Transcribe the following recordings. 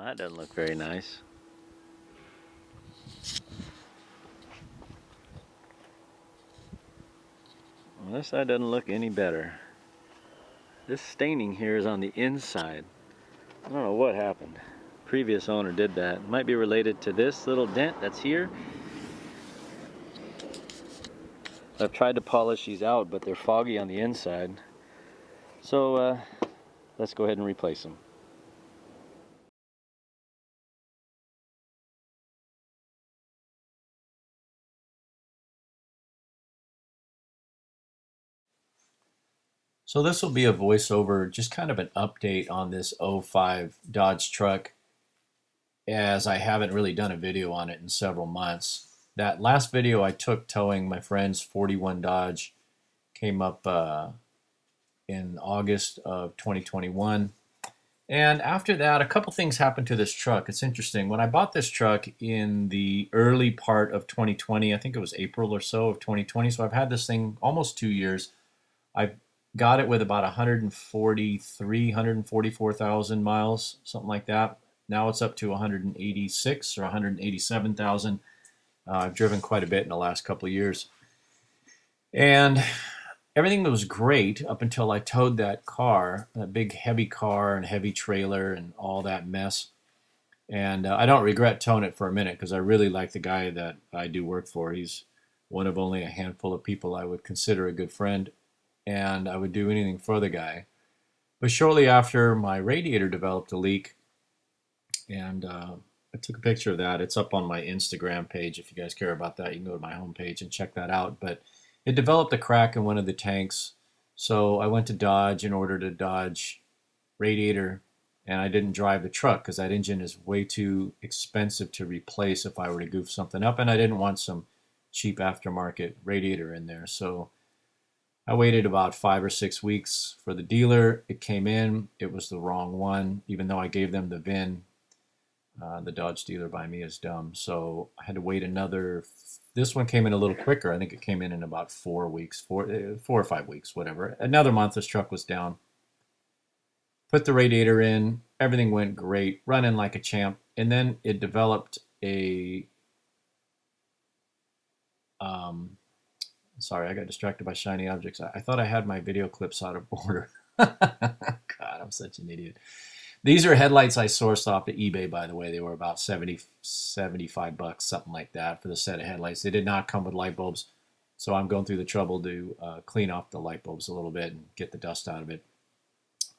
Well, that doesn't look very nice. Well, this side doesn't look any better. This staining here is on the inside. I don't know what happened. Previous owner did that. It might be related to this little dent that's here. I've tried to polish these out, but they're foggy on the inside. So let's go ahead and replace them. So this will be a voiceover, just kind of an update on this '05 Dodge truck, as I haven't really done a video on it in several months. That last video I took towing my friend's 41 Dodge came up in August of 2021. And after that, a couple things happened to this truck. It's interesting. When I bought this truck in the early part of 2020, I think it was April or so of 2020, so I've had this thing almost 2 years. I've got it with about 144,000 miles, something like that. Now it's up to 186 or 187,000. I've driven quite a bit in the last couple of years. And everything was great up until I towed that car, that big heavy car and heavy trailer and all that mess. And I don't regret towing it for a minute because I really like the guy that I do work for. He's one of only a handful of people I would consider a good friend, and I would do anything for the guy. But shortly after, my radiator developed a leak, and I took a picture of that. It's up on my Instagram page. If you guys care about that, you can go to my homepage and check that out. But it developed a crack in one of the tanks, so I went to Dodge and ordered a Dodge radiator, and I didn't drive the truck because that engine is way too expensive to replace if I were to goof something up, and I didn't want some cheap aftermarket radiator in there. So I waited about 5 or 6 weeks for the dealer. It came in. It was the wrong one, even though I gave them the VIN. The Dodge dealer by me is dumb. So I had to wait another. This one came in a little quicker. I think it came in about 4 weeks, 4 or 5 weeks, whatever. Another month, this truck was down. Put the radiator in. Everything went great, running like a champ. And then it developed a. Sorry, I got distracted by shiny objects. I thought I had my video clips out of order. God, I'm such an idiot. These are headlights I sourced off of eBay, by the way. They were about 70, 75 bucks, something like that, for the set of headlights. They did not come with light bulbs, so I'm going through the trouble to clean off the light bulbs a little bit and get the dust out of it.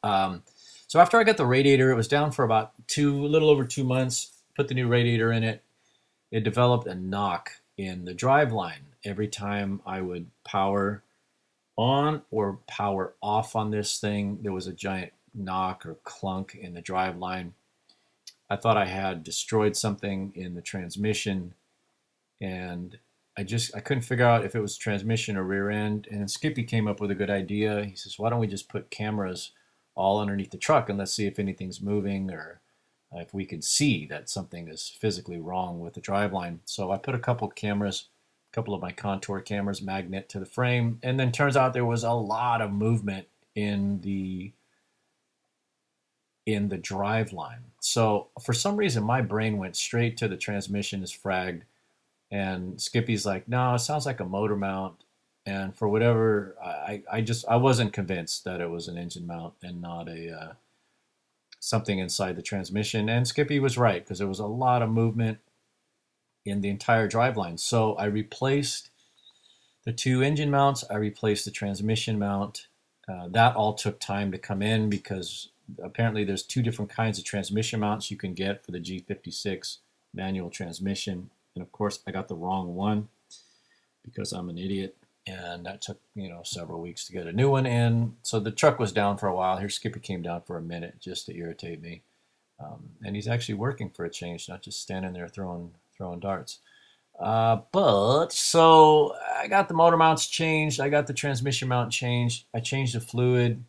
So after I got the radiator, it was down for about a little over 2 months. Put the new radiator in it. It developed a knock in the drive line. Every time I would power on or power off on this thing, there was a giant knock or clunk in the drive line. I thought I had destroyed something in the transmission, and I couldn't figure out if it was transmission or rear end. And Skippy came up with a good idea. He says, "Why don't we just put cameras all underneath the truck and let's see if anything's moving or if we can see that something is physically wrong with the driveline." So I put a couple cameras, a couple of my Contour cameras, magnet to the frame, and then turns out there was a lot of movement in the drive line. So for some reason, my brain went straight to the transmission is fragged, and Skippy's like, "No, it sounds like a motor mount." And for whatever, I wasn't convinced that it was an engine mount and not a something inside the transmission. And Skippy was right because there was a lot of movement in the entire driveline. So I replaced the two engine mounts. I replaced the transmission mount. That all took time to come in because apparently there's two different kinds of transmission mounts you can get for the G56 manual transmission. And of course, I got the wrong one because I'm an idiot. And that took, several weeks to get a new one in. So the truck was down for a while. Here, Skippy came down for a minute just to irritate me. And he's actually working for a change, not just standing there throwing darts. But so I got the motor mounts changed. I got the transmission mount changed. I changed the fluid.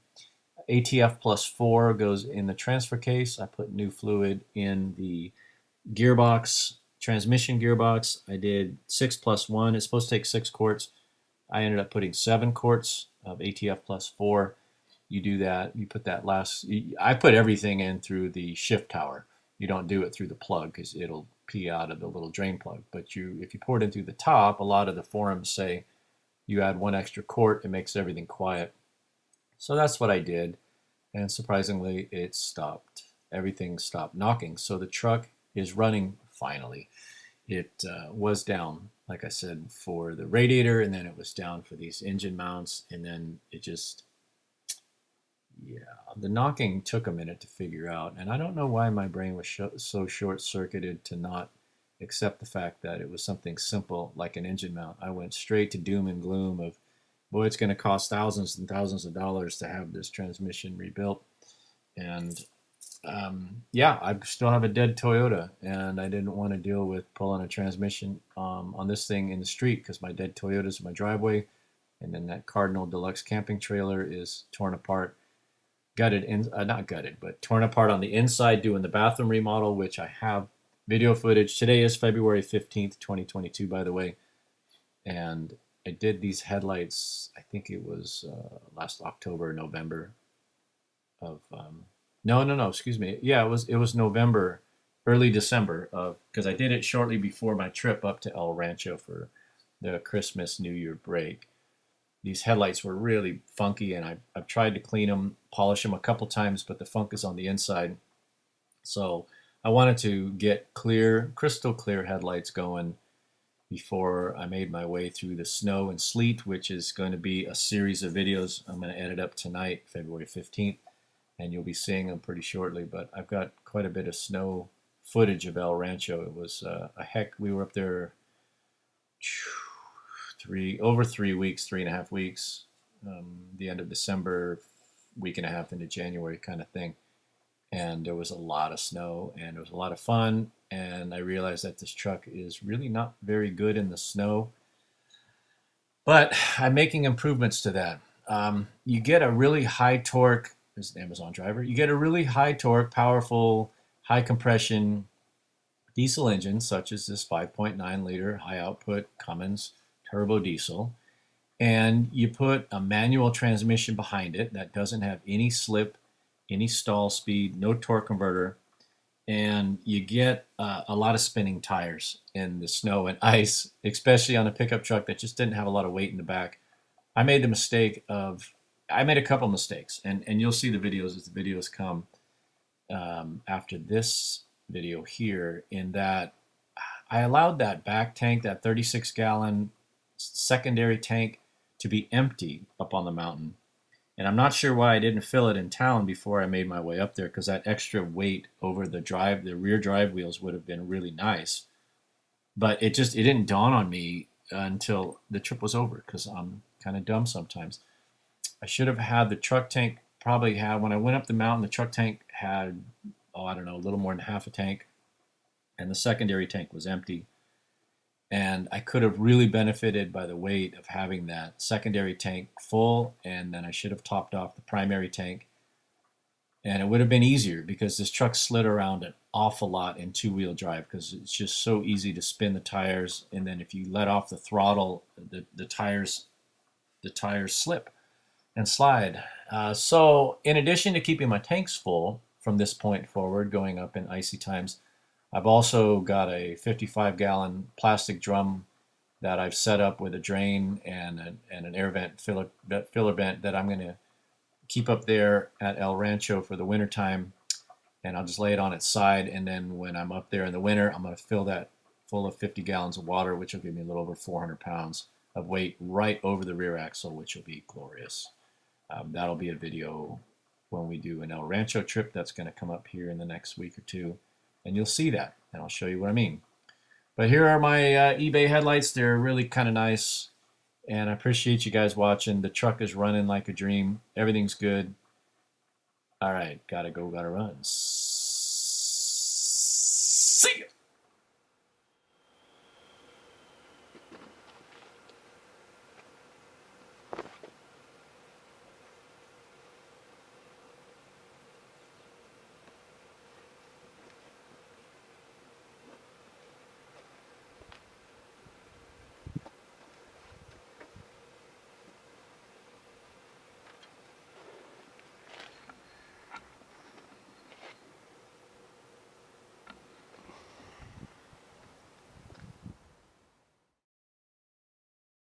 ATF plus 4 goes in the transfer case. I put new fluid in the gearbox, transmission gearbox. I did 6 plus 1. It's supposed to take 6 quarts. I ended up putting 7 quarts of ATF plus 4. You do that. You put that I put everything in through the shift tower. you don't do it through the plug because it'll pee out of the little drain plug. But if you pour it in through the top, a lot of the forums say you add 1 extra quart, it makes everything quiet. So that's what I did, and surprisingly, it stopped. Everything stopped knocking. So the truck is running finally. It was down, like I said, for the radiator, and then it was down for these engine mounts, and then it just, yeah, the knocking took a minute to figure out, and I don't know why my brain was so short-circuited to not accept the fact that it was something simple like an engine mount. I went straight to doom and gloom of, boy, it's going to cost thousands and thousands of dollars to have this transmission rebuilt, and yeah, I still have a dead Toyota, and I didn't want to deal with pulling a transmission on this thing in the street because my dead Toyota is in my driveway, and then that Cardinal Deluxe camping trailer is torn apart, gutted in, not gutted, but torn apart on the inside doing the bathroom remodel, which I have video footage. Today is February 15th, 2022, by the way, and I did these headlights, I think it was last October, November of no, excuse me. Yeah, it was November, early December of, because I did it shortly before my trip up to El Rancho for the Christmas New Year break. These headlights were really funky, and I've tried to clean them, polish them a couple times, but the funk is on the inside. So I wanted to get clear, crystal clear headlights going before I made my way through the snow and sleet, which is going to be a series of videos I'm going to edit up tonight, February 15th, and you'll be seeing them pretty shortly. But I've got quite a bit of snow footage of El Rancho. It was a heck. We were up there over 3 weeks, 3.5 weeks, the end of December, week and a half into January kind of thing. And there was a lot of snow, and it was a lot of fun. And I realized that this truck is really not very good in the snow, but I'm making improvements to that. You get a really high torque, this is an Amazon driver, you get a really high torque, powerful, high compression diesel engine, such as this 5.9 liter high output Cummins turbo diesel, and you put a manual transmission behind it that doesn't have any slip, any stall speed, no torque converter, and you get a lot of spinning tires in the snow and ice, especially on a pickup truck that just didn't have a lot of weight in the back. I made a couple mistakes, and you'll see the videos as the videos come after this video here, in that I allowed that back tank, that 36-gallon secondary tank, to be empty up on the mountain. And I'm not sure why I didn't fill it in town before I made my way up there, because that extra weight over the rear drive wheels would have been really nice. But it didn't dawn on me until the trip was over, because I'm kind of dumb sometimes. I should have had the truck tank, when I went up the mountain, the truck tank had, I don't know, a little more than half a tank, and the secondary tank was empty. And I could have really benefited by the weight of having that secondary tank full, and then I should have topped off the primary tank. And it would have been easier, because this truck slid around an awful lot in two-wheel drive, because it's just so easy to spin the tires, and then if you let off the throttle, the tires slip and slide. So in addition to keeping my tanks full from this point forward, going up in icy times, I've also got a 55-gallon plastic drum that I've set up with a drain and an air vent filler vent that I'm going to keep up there at El Rancho for the wintertime. And I'll just lay it on its side, and then when I'm up there in the winter, I'm going to fill that full of 50 gallons of water, which will give me a little over 400 pounds of weight right over the rear axle, which will be glorious. That'll be a video when we do an El Rancho trip that's going to come up here in the next week or two, and you'll see that, and I'll show you what I mean. But here are my eBay headlights. They're really kind of nice, and I appreciate you guys watching. The truck is running like a dream. Everything's good. All right, gotta go, gotta run. See ya.